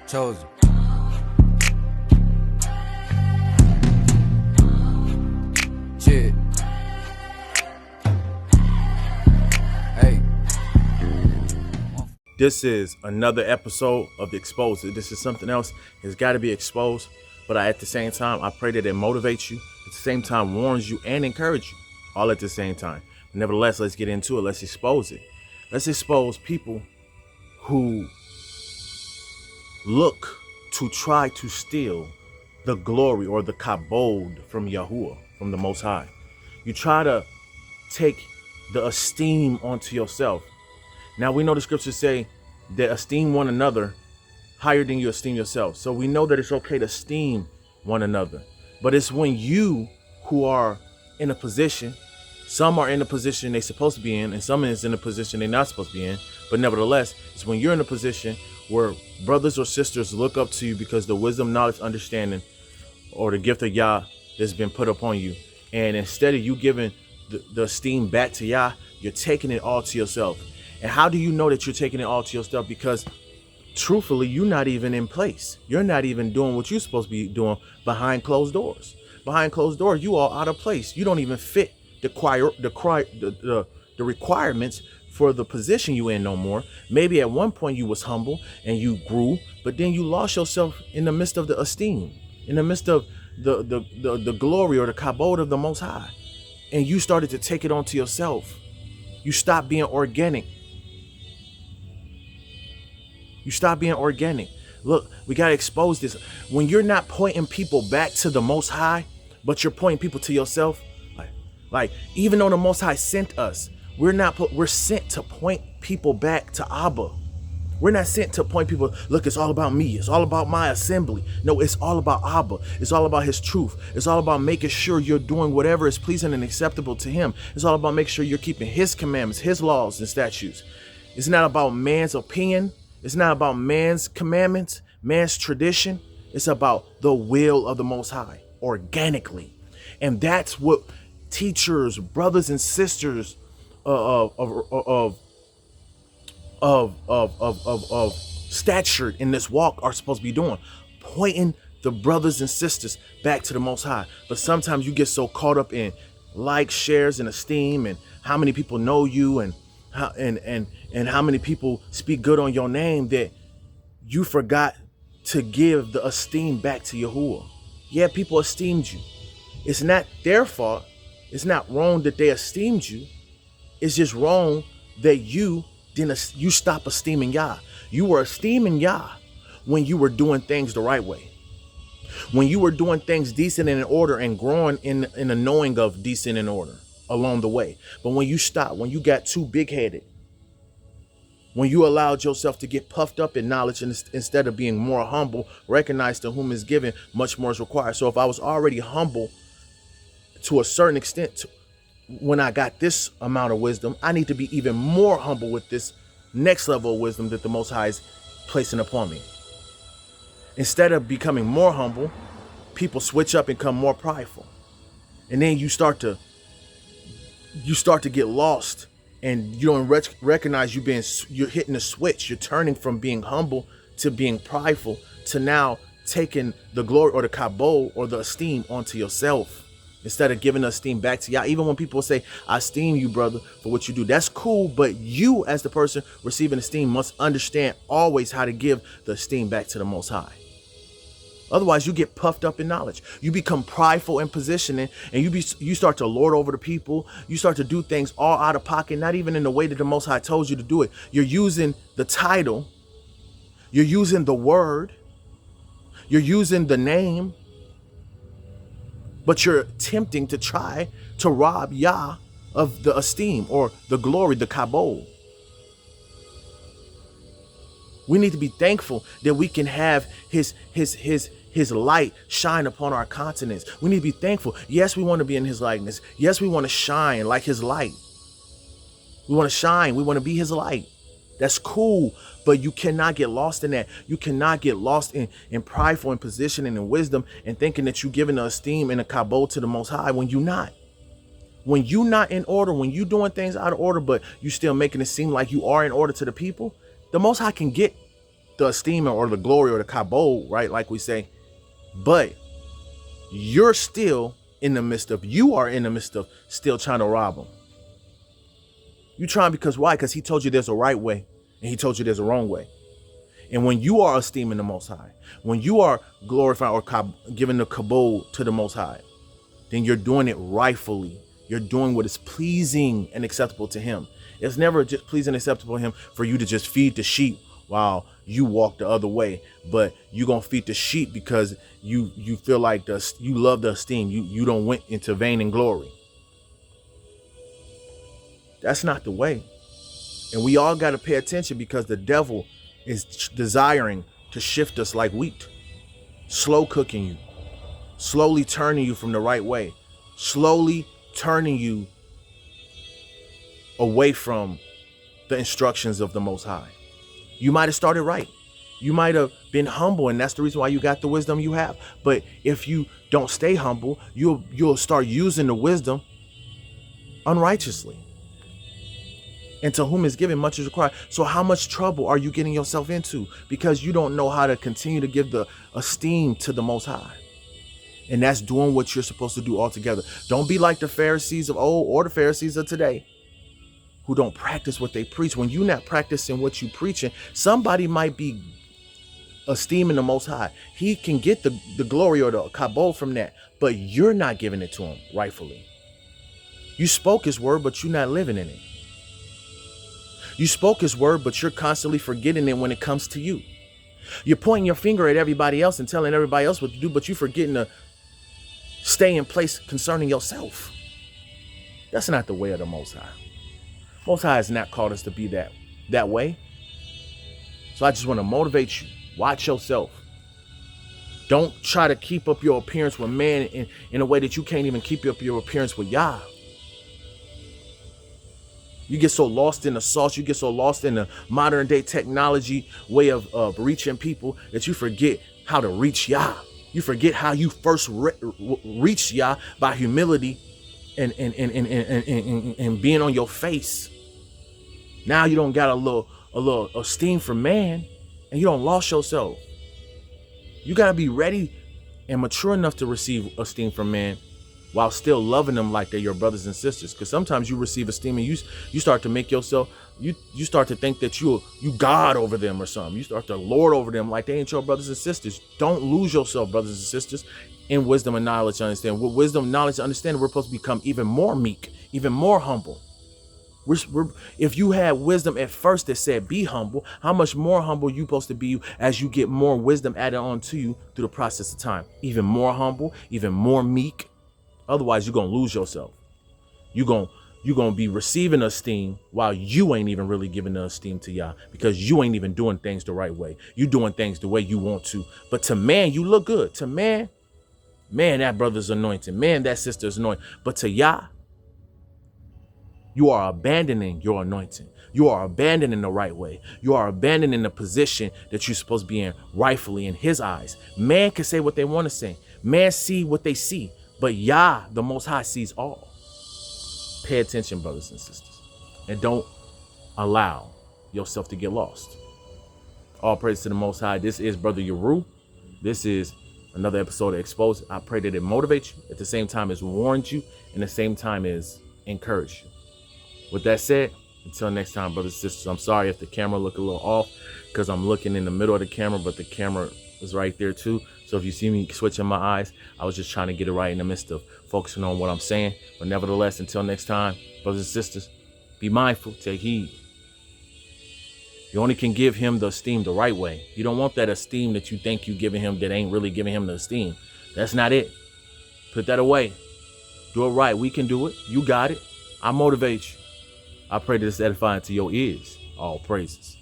Chosen. Shit. Hey. This is another episode of the Exposed. This is something else. It's got to be exposed. But at the same time, I pray that it motivates you. At the same time, warns you and encourages you. All at the same time. Nevertheless, let's get into it. Let's expose it. Let's expose people who look to try to steal the glory or the kabod from Yahuwah, from the Most High. You try to take the esteem onto yourself. Now, we know the scriptures say that esteem one another higher than you esteem yourself. So we know that it's okay to esteem one another. But it's when you who are in a position, some are in the position they're supposed to be in, and some is in a position they're not supposed to be in. But nevertheless, it's when you're in a position where brothers or sisters look up to you because the wisdom, knowledge, understanding, or the gift of Yah that's been put upon you. And instead of you giving the esteem back to Yah, you're taking it all to yourself. And how do you know that you're taking it all to yourself? Because truthfully, you're not even in place. You're not even doing what you're supposed to be doing behind closed doors. Behind closed doors, you are out of place. You don't even fit the requirements for the position you in no more. Maybe at one point you was humble and you grew, but then you lost yourself in the midst of the esteem, in the midst of the glory or the kabod of the Most High. And you started to take it onto yourself. You stopped being organic. You stop being organic. Look, we got to expose this. When you're not pointing people back to the Most High, but you're pointing people to yourself, like even though the Most High sent us, we're sent to point people back to Abba. We're not sent to point people, look, it's all about me. It's all about my assembly. No, it's all about Abba. It's all about his truth. It's all about making sure you're doing whatever is pleasing and acceptable to him. It's all about making sure you're keeping his commandments, his laws and statutes. It's not about man's opinion. It's not about man's commandments, man's tradition. It's about the will of the Most High, organically. And that's what teachers, brothers and sisters of stature in this walk are supposed to be doing, pointing the brothers and sisters back to the Most High. But sometimes you get so caught up in likes, shares, and esteem, and how many people know you, and how many people speak good on your name, that you forgot to give the esteem back to Yahuwah. Yeah, people esteemed you. It's not their fault. It's not wrong that they esteemed you. It's just wrong that you stop esteeming Yah. You were esteeming Yah when you were doing things the right way. When you were doing things decent and in order and growing in the knowing of decent and order along the way. But when you stopped, when you got too big-headed, when you allowed yourself to get puffed up in knowledge instead of being more humble, recognize to whom is given, much more is required. So if I was already humble to a certain extent, when I got this amount of wisdom, I need to be even more humble with this next level of wisdom that the Most High is placing upon me. Instead of becoming more humble, people switch up and become more prideful. And then you start to get lost, and you don't recognize you're hitting a switch. You're turning from being humble to being prideful to now taking the glory or the kabod or the esteem onto yourself. Instead of giving the esteem back to Yah. Even when people say, I esteem you, brother, for what you do, that's cool. But you, as the person receiving esteem, must understand always how to give the esteem back to the Most High. Otherwise, you get puffed up in knowledge. You become prideful in positioning, and you start to lord over the people. You start to do things all out of pocket, not even in the way that the Most High told you to do it. You're using the title. You're using the word. You're using the name. But you're attempting to try to rob Yah of the esteem or the glory, the kabod. We need to be thankful that we can have his light shine upon our countenance. We need to be thankful. Yes, we want to be in his likeness. Yes, we want to shine like his light. We want to shine. We want to be his light. That's cool, but you cannot get lost in that. You cannot get lost in prideful and positioning and wisdom and thinking that you're giving the esteem and a kabod to the Most High when you're not. When you're not in order, when you're doing things out of order, but you still making it seem like you are in order to the people, the Most High can get the esteem or the glory or the kabod, right? Like we say, but you are in the midst of still trying to rob him. You trying because why? Because he told you there's a right way and he told you there's a wrong way. And when you are esteeming the Most High, when you are glorifying or giving the kabod to the Most High, then you're doing it rightfully. You're doing what is pleasing and acceptable to him. It's never just pleasing and acceptable to him for you to just feed the sheep while you walk the other way. But you're going to feed the sheep because you feel like you love the esteem. You don't went into vain and glory. That's not the way. And we all got to pay attention because the devil is desiring to shift us like wheat, slow cooking you, slowly turning you from the right way, slowly turning you away from the instructions of the Most High. You might have started right. You might have been humble, and that's the reason why you got the wisdom you have. But if you don't stay humble, you'll start using the wisdom unrighteously. And to whom is given, much is required. So how much trouble are you getting yourself into? Because you don't know how to continue to give the esteem to the Most High. And that's doing what you're supposed to do altogether. Don't be like the Pharisees of old or the Pharisees of today who don't practice what they preach. When you're not practicing what you preaching, somebody might be esteeming the Most High. He can get the glory or the kabod from that, but you're not giving it to him rightfully. You spoke his word, but you're not living in it. You spoke his word, but you're constantly forgetting it when it comes to you. You're pointing your finger at everybody else and telling everybody else what to do, but you're forgetting to stay in place concerning yourself. That's not the way of the Most High. Most High has not called us to be that way. So I just want to motivate you. Watch yourself. Don't try to keep up your appearance with man in a way that you can't even keep up your appearance with Yah. You get so lost in the sauce, you get so lost in the modern day technology way of reaching people that you forget how to reach Yah. You forget how you first reached Yah by humility and being on your face. Now you don't got a little esteem for man, and you don't lost yourself. You gotta be ready and mature enough to receive esteem from man, while still loving them like they're your brothers and sisters. Because sometimes you receive esteem and you start to make yourself, you start to think that you God over them or something. You start to lord over them like they ain't your brothers and sisters. Don't lose yourself, brothers and sisters, in wisdom and knowledge. Understand. With wisdom, knowledge, understanding, we're supposed to become even more meek, even more humble. If you had wisdom at first that said be humble, how much more humble you supposed to be as you get more wisdom added on to you through the process of time? Even more humble, even more meek. Otherwise, you're going to lose yourself. You're going to be receiving esteem while you ain't even really giving the esteem to Yah, because you ain't even doing things the right way. You doing things the way you want to. But to man, you look good. To man, that brother's anointed. Man, that sister's anointed. But to Yah, you are abandoning your anointing. You are abandoning the right way. You are abandoning the position that you're supposed to be in rightfully in his eyes. Man can say what they want to say. Man see what they see. But Yah, the Most High, sees all. Pay attention, brothers and sisters. And don't allow yourself to get lost. All praise to the Most High. This is Brother Yaru. This is another episode of Exposed. I pray that it motivates you, at the same time as warns you, and at the same time as encourage you. With that said, until next time, brothers and sisters, I'm sorry if the camera look a little off because I'm looking in the middle of the camera, but the camera is right there too. So if you see me switching my eyes, I was just trying to get it right in the midst of focusing on what I'm saying. But nevertheless, until next time, brothers and sisters, be mindful, take heed. You only can give him the esteem the right way. You don't want that esteem that you think you're giving him that ain't really giving him the esteem. That's not it. Put that away. Do it right. We can do it. You got it. I motivate you. I pray that it's edifying to your ears. All praises.